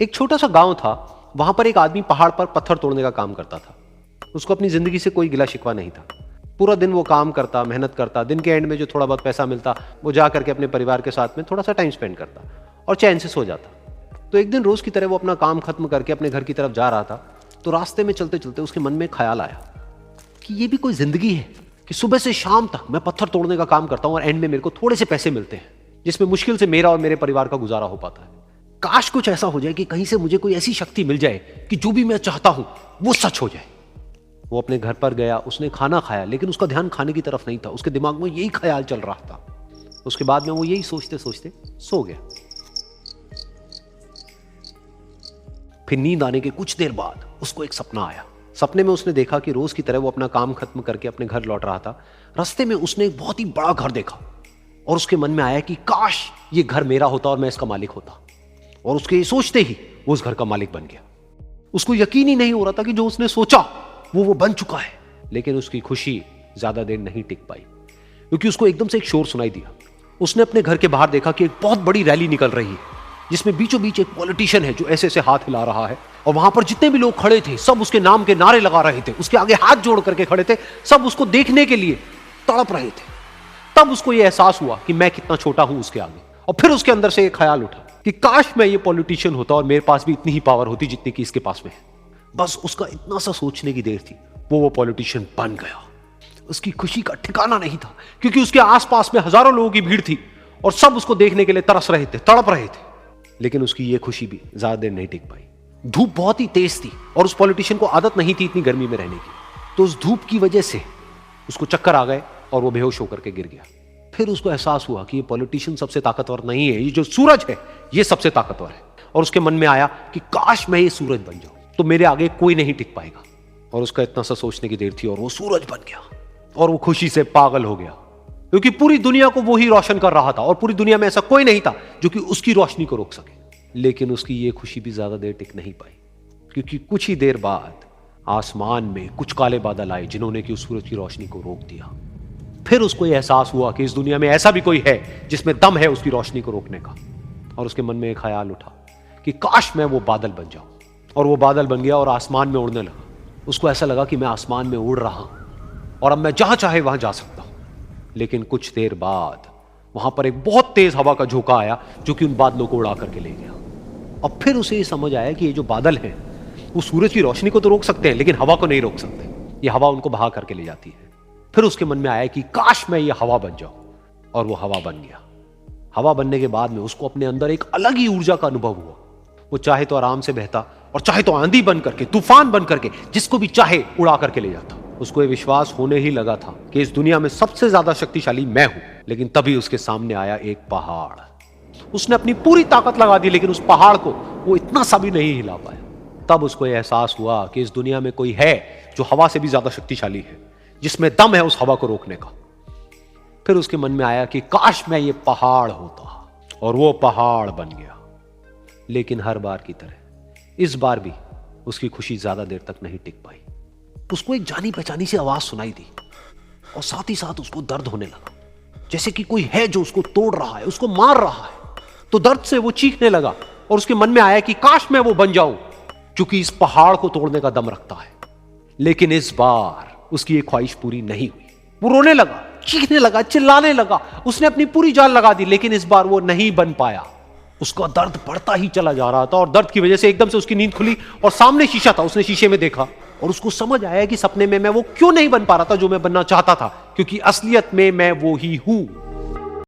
एक छोटा सा गांव था, वहां पर एक आदमी पहाड़ पर पत्थर तोड़ने का काम करता था। उसको अपनी जिंदगी से कोई गिला शिकवा नहीं था। पूरा दिन वो काम करता, मेहनत करता, दिन के एंड में जो थोड़ा बहुत पैसा मिलता वो जा करके अपने परिवार के साथ में थोड़ा सा टाइम स्पेंड करता और चैन से सो जाता। तो एक दिन रोज की तरह वो अपना काम खत्म करके अपने घर की तरफ जा रहा था, तो रास्ते में चलते चलते उसके मन में ख्याल आया कि ये भी कोई जिंदगी है कि सुबह से शाम तक मैं पत्थर तोड़ने का काम करता हूं और एंड में मेरे को थोड़े से पैसे मिलते हैं, जिसमें मुश्किल से मेरा और मेरे परिवार का गुजारा हो पाता है। काश कुछ ऐसा हो जाए कि कहीं से मुझे कोई ऐसी शक्ति मिल जाए कि जो भी मैं चाहता हूं वो सच हो जाए। वो अपने घर पर गया, उसने खाना खाया, लेकिन उसका ध्यान खाने की तरफ नहीं था। उसके दिमाग में यही ख्याल चल रहा था। उसके बाद में वो यही सोचते सोचते सो गया। फिर नींद आने के कुछ देर बाद उसको एक सपना आया। सपने में उसने देखा कि रोज की तरह वो अपना काम खत्म करके अपने घर लौट रहा था। रास्ते में उसने एक बहुत ही बड़ा घर देखा और उसके मन में आया कि काश ये घर मेरा होता और मैं इसका मालिक होता। और उसके सोचते ही वो उस घर का मालिक बन गया। उसको यकीन ही नहीं हो रहा था कि जो उसने सोचा वो बन चुका है। लेकिन उसकी खुशी ज्यादा देर नहीं टिक पाई, क्योंकि उसको एकदम से एक शोर सुनाई दिया। उसने अपने घर के बाहर देखा कि एक बहुत बड़ी रैली निकल रही है, जिसमें बीचों बीच एक पॉलिटिशियन है जो ऐसे ऐसे हाथ हिला रहा है। और वहां पर जितने भी लोग खड़े थे सब उसके नाम के नारे लगा रहे थे, उसके आगे हाथ जोड़ करके खड़े थे, सब उसको देखने के लिए तड़प रहे थे। तब उसको यह एहसास हुआ कि मैं कितना छोटा हूं उसके आगे। और फिर उसके अंदर से एक ख्याल उठा कि काश मैं ये पॉलिटिशियन होता और मेरे पास भी इतनी ही पावर होती जितनी कि इसके पास में है। बस उसका इतना सा सोचने की देर थी, वो पॉलिटिशियन बन गया। उसकी खुशी का ठिकाना नहीं था, क्योंकि उसके आसपास में हजारों लोगों की भीड़ थी और सब उसको देखने के लिए तरस रहे थे, तड़प रहे थे। लेकिन उसकी ये खुशी भी ज्यादा देर नहीं टिक पाई। धूप बहुत ही तेज थी और उस पॉलिटिशियन को आदत नहीं थी इतनी गर्मी में रहने की। तो उस धूप की वजह से उसको चक्कर आ गए और वो बेहोश होकर के गिर गया। फिर उसको एहसास हुआ कि ये पॉलिटिशियन सबसे ताकतवर नहीं है, ये जो सूरज है ये सबसे ताकतवर है। और उसके मन में आया कि काश मैं ये सूरज बन जाऊं तो मेरे आगे कोई नहीं टिक पाएगा। और उसका इतना सा सोचने की देर थी और वो सूरज बन गया। और वो खुशी से पागल हो गया, क्योंकि पूरी दुनिया को वो ही रोशन कर रहा था और पूरी दुनिया में ऐसा कोई नहीं था जो कि उसकी रोशनी को रोक सके। लेकिन उसकी ये खुशी भी ज्यादा देर टिक नहीं पाई, क्योंकि कुछ ही देर बाद आसमान में कुछ काले बादल आए जिन्होंने कि उस सूरज की रोशनी को रोक दिया। फिर उसको यह एहसास हुआ कि इस दुनिया में ऐसा भी कोई है जिसमें दम है उसकी रोशनी को रोकने का। और उसके मन में एक ख्याल उठा कि काश मैं वो बादल बन जाऊं। और वो बादल बन गया और आसमान में उड़ने लगा। उसको ऐसा लगा कि मैं आसमान में उड़ रहा हूं और अब मैं जहां चाहे वहां जा सकता हूं। लेकिन कुछ देर बाद वहां पर एक बहुत तेज हवा का झोंका आया जो कि उन बादलों को उड़ा करके ले गया। और फिर उसे ये समझ आया कि ये जो बादल हैं वो सूरज की रोशनी को तो रोक सकते हैं, लेकिन हवा को नहीं रोक सकते। ये हवा उनको बहा करके ले जाती है। फिर उसके मन में आया कि काश मैं ये हवा बन जाऊं। और वो हवा बन गया। हवा बनने के बाद में उसको अपने अंदर एक अलग ही ऊर्जा का अनुभव हुआ। वो चाहे तो आराम से बहता और चाहे तो आंधी बन करके, तूफान बन करके, जिसको भी चाहे उड़ा करके ले जाता। उसको ये विश्वास होने ही लगा था कि इस दुनिया में सबसे ज्यादा शक्तिशाली मैं हूं। लेकिन तभी उसके सामने आया एक पहाड़। उसने अपनी पूरी ताकत लगा दी, लेकिन उस पहाड़ को वो इतना सा भी नहीं हिला पाया। तब उसको यह एहसास हुआ कि इस दुनिया में कोई है जो हवा से भी ज्यादा शक्तिशाली है, जिसमें दम है उस हवा को रोकने का। फिर उसके मन में आया कि काश मैं ये पहाड़ होता। और वो पहाड़ बन गया। लेकिन हर बार की तरह इस बार भी उसकी खुशी ज्यादा देर तक नहीं टिक पाई। उसको एक जानी पहचानी सी आवाज सुनाई दी और साथ ही साथ उसको दर्द होने लगा, जैसे कि कोई है जो उसको तोड़ रहा है, उसको मार रहा है। तो दर्द से वो चीखने लगा और उसके मन में आया कि काश मैं वो बन जाऊं क्योंकि इस पहाड़ को तोड़ने का दम रखता है। लेकिन इस बार उसकी एक ख्वाहिश पूरी नहीं हुई। वो रोने लगा, चीखने लगा, चिल्लाने लगा। उसने अपनी पूरी जान लगा दी, लेकिन इस बार वो नहीं बन पाया। उसका दर्द बढ़ता ही चला जा रहा था और दर्द की वजह से एकदम से उसकी नींद खुली और सामने शीशा था। उसने शीशे में देखा और उसको समझ आया कि सपने में मैं वो क्यों नहीं बन पा रहा था जो मैं बनना चाहता था, क्योंकि असलियत में मैं वो ही हूं।